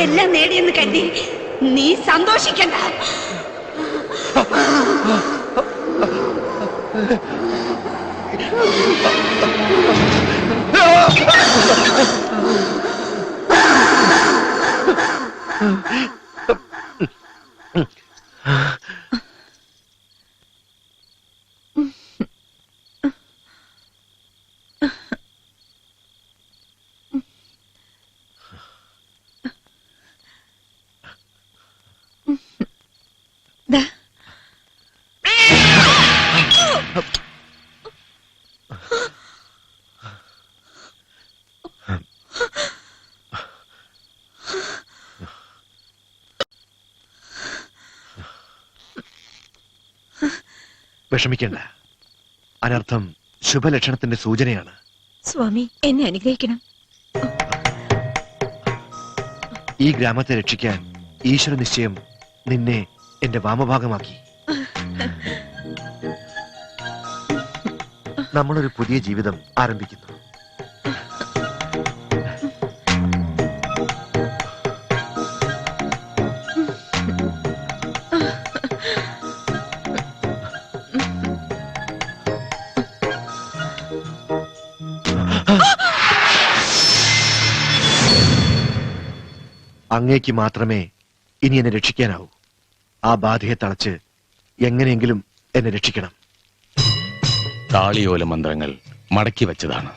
എല്ലാം നേടിയെന്ന് കരുതി നീ സന്തോഷിക്കണ്ട. വിഷമിക്കേണ്ട. അനർത്ഥം ശുഭലക്ഷണത്തിന്റെ സൂചനയാണ്. സ്വാമി, എന്നെ അനുഗ്രഹിക്കണം. ഈ ഗ്രാമത്തെ രക്ഷിക്കാൻ ഈശ്വര നിശ്ചയം നിന്നെ എന്റെ വാമഭാഗമാക്കി. നമ്മളൊരു പുതിയ ജീവിതം ആരംഭിക്കുന്നു. അങ്ങേക്ക് മാത്രമേ ഇനി എന്നെ രക്ഷിക്കാനാവൂ. ആ ബാധയെ തളച്ച് എങ്ങനെയെങ്കിലും എന്നെ രക്ഷിക്കണം. താളിയോല മന്ത്രങ്ങൾ മടക്കി വച്ചതാണ്.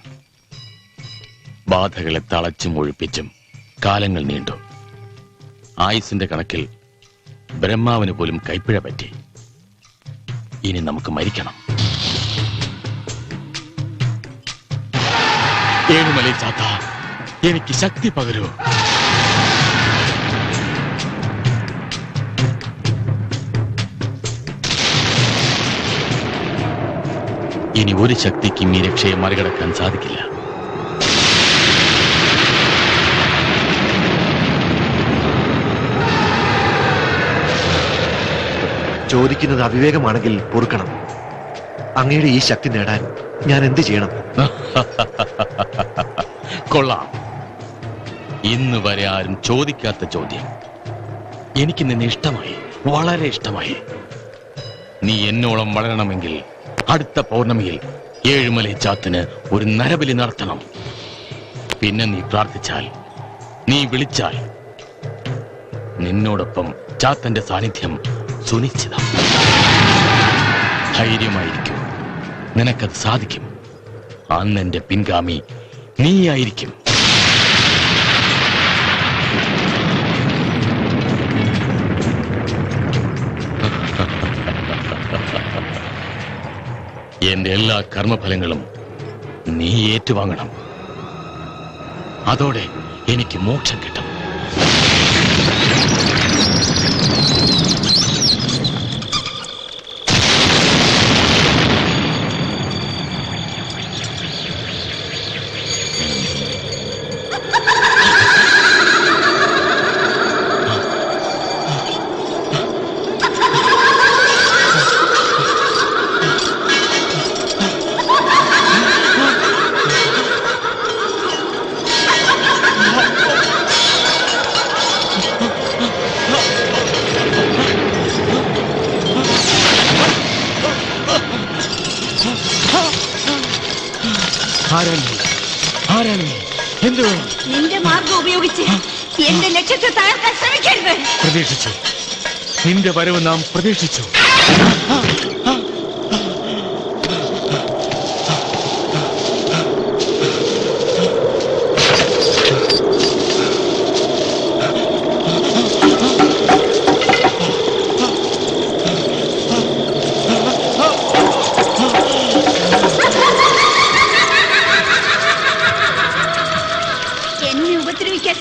ബാധകളെ തളച്ചും ഒഴിപ്പിച്ചും കാലങ്ങൾ നീണ്ടു. ആയുസിന്റെ കണക്കിൽ ബ്രഹ്മാവിന് പോലും കൈപ്പിഴ പറ്റി. ഇനി നമുക്ക് മരിക്കണം. ഏഴുമലൈ ചാത്ത, എനിക്ക് ശക്തി പകരൂ. ഇനി ഒരു ശക്തിക്കും ഈ രക്ഷയെ മറികടക്കാൻ സാധിക്കില്ല. ചോദിക്കുന്നത് അവിവേകമാണെങ്കിൽ പൊറുക്കണം. അങ്ങയുടെ ഈ ശക്തി നേടാൻ ഞാൻ എന്ത് ചെയ്യണം? കൊള്ളാം. ഇന്ന് വരെ ആരും ചോദിക്കാത്ത ചോദ്യം. എനിക്ക് നിന്നെ ഇഷ്ടമായി, വളരെ ഇഷ്ടമായി. നീ എന്നോളം വളരണമെങ്കിൽ അടുത്ത പൗർണമിയിൽ ഏഴുമലൈ ചാത്തിന് ഒരു നരബലി നടത്തണം. പിന്നെ നീ പ്രാർത്ഥിച്ചാൽ, നീ വിളിച്ചാൽ നിന്നോടൊപ്പം ചാത്തന്റെ സാന്നിധ്യം സുനിശ്ചിതം. ധൈര്യമായിരിക്കും, നിനക്കത് സാധിക്കും. അന്ന് എന്റെ പിൻഗാമി നീയായിരിക്കും. എന്റെ എല്ലാ കർമ്മഫലങ്ങളും നീ ഏറ്റുവാങ്ങണം. അതോടെ എനിക്ക് മോക്ഷം കിട്ടും. നിന്റെ മാർഗം ഉപയോഗിച്ച് എന്റെ ലക്ഷ്യത്തെ തകർക്കാൻ ശ്രമിക്കരുത്. പ്രതീക്ഷിച്ചു, നിന്റെ വരവ് നാം പ്രതീക്ഷിച്ചു.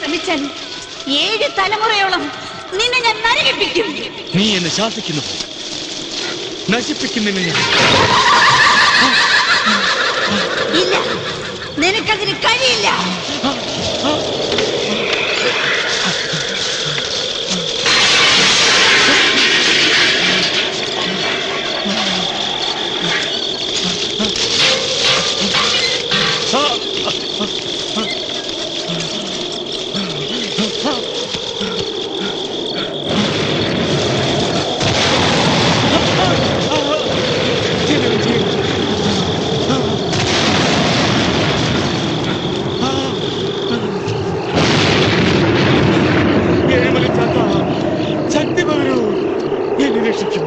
ശ്രമിച്ചാൽ 7 തലമുറയോളം നിന്നെ ഞാൻ നരകിപ്പിക്കും. നീ എന്നെ ശാസിക്കുന്നു. നശിപ്പിക്കുന്നതിന് ഞാൻ. ഇല്ല, നിനക്കതിന് കഴിയില്ല. ശക്തി പകരൂ, എന്നെ രക്ഷിക്കൂ.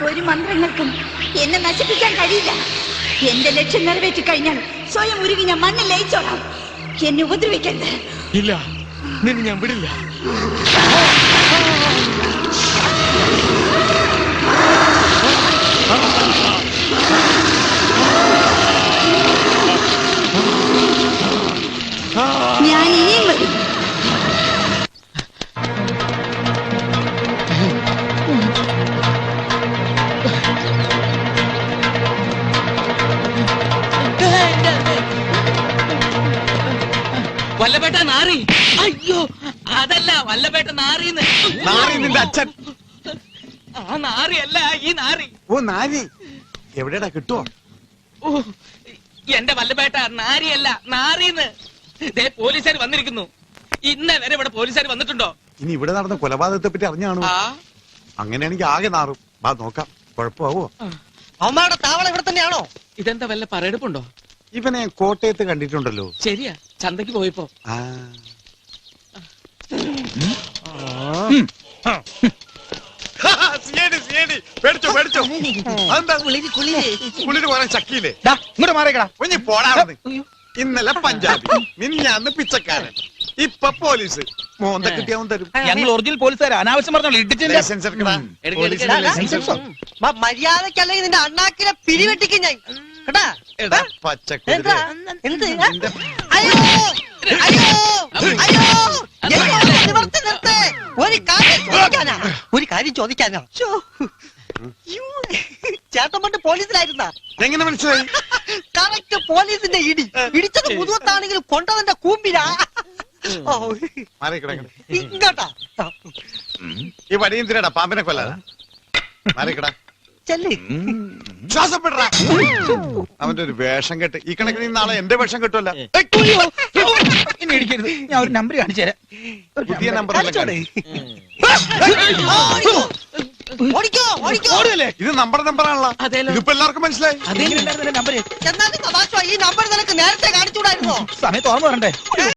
ഒരു മന്ത്രങ്ങൾക്കും എന്നെ നശിപ്പിക്കാൻ കഴിയില്ല. എന്റെ ലക്ഷ്യം നിറവേറ്റി കഴിഞ്ഞാൽ സ്വയം ഉരുകി ഞാൻ മണ്ണിൽ ലയിച്ചോളാം. എന്നെ ഉപദ്രവിക്കരുത്. ഇല്ല, നിന്നെ ഞാൻ വിടില്ല. ഞാൻ ഇനിയും വരും. വല്ലപേട്ട നാറി. അയ്യോ, അതല്ല വല്ലപേട്ട നാറിന്ന്. നാറി നിന്റെ അച്ഛൻ. ആ നാറിയല്ല, ഈ നാറി. ഓ നാരി എവിടെടാ കിട്ടുവോ? ഓ, എന്റെ വല്ലപേട്ട നാരിയല്ല, നാറിന്ന്. ദേ പോലീസുകാർ വന്നിരിക്കുന്നു. ഇന്ന വരെ ഇവിടെ പോലീസുകാർ വന്നിട്ടുണ്ടോ? ഇനി ഇവിടെ നടന്ന കൊലപാതകത്തെ പറ്റി അറിഞ്ഞാണോ? ആ, അങ്ങനെയാണെങ്കിൽ ആകെ നാറും. വാ നോക്കാം, കുഴപ്പമാവോ? അവന്മാരുടെ താവളം ഇവിടെ തന്നെയാണോ? ഇതെന്താ വല്ല പറയെടുപ്പുണ്ടോ? ഇവനെ കോട്ടയത്ത് കണ്ടിട്ടുണ്ടല്ലോ. ശരിയാ, ചന്തക്ക് പോയപ്പോ. ആ പേടിച്ചോ പേടിച്ചോ. അതെന്താ കുളിര് കുറെ ചക്കിയില്ലേ? ഇങ്ങോട്ട് മാറിക്കടാ. ഒഞ്ഞി പോടാ അവിടുന്ന്. ഇന്നലെ പഞ്ചാബി, മിനിഞ്ഞാന്ന് പിച്ചക്കാരൻ, ഇപ്പൊ പോലീസ്. മോന്ത കിട്ടിയാവും തരും. ഞങ്ങൾ ഒറിജിനൽ പോലീസുകാരെ അനാവശ്യം പറഞ്ഞോളൂ. ഇടിച്ചില്ല. ലൈസൻസ് എടുക്കടാ. എടുക്ക്, പോലീസിന്റെ എടുക്ക്. ലൈസൻസ് എടുത്തോ? മര്യാദക്കല്ലെങ്കിൽ നിന്റെ അണ്ണാക്കിനെ പിരിവെട്ടിക്കും ഞാൻ കേട്ടാ. എടാ പച്ചക്കുതിര. എന്താ? എന്ത്? നിന്റെ അയ്യോ അയ്യോ അയ്യോ എന്നെ നിവർത്തി നിർത്ത്. ഒരു കാര്യം ചോദിക്കാനാ. ശ്ശോ. യ്യോ. ചേട്ടൻ പണ്ട് പോലീസിലായിരുന്ന? എങ്ങനെ മനസ്സിലായി? കറക്റ്റ് പോലീസിന്റെ ഇടി. ഇടിച്ചത് മുതുവത്താണെങ്കിലും കൊണ്ടതിന്റെ കൂമ്പിലാ. ഓ, മാറിക്കിടക്കട. ഇങ്ങോട്ടാ ഈ വടിയന്തിരടാ പാമ്പിനെ കൊല്ലാ. മാറിക്കടാ. ചെല്ലി. ശ്വാസപ്പെടാ. അവന്റെ ഒരു വേഷം കെട്ട്. ഈ കണക്കിന് നാളെ എന്റെ വേഷം കെട്ടുമല്ല. ഇനി ഇടിക്കരുത്. ഞാൻ ഒരു നമ്പർ കാണിച്ചു തരാം. പുതിയ നമ്പർ ഓടിക്കോ ഓടിക്കോ. ഇത് നമ്മുടെ നമ്പറാണല്ലോ. അതേലോ. ഇതിപ്പോ എല്ലാവർക്കും മനസ്സിലായി. നമ്പർ. എന്നാലും തമാശ, ഈ നമ്പർ നിനക്ക് നേരത്തെ കാണിച്ചുകൂടായിരുന്നോ? സമയത്ത് ഓർമ്മ വരണ്ടേ?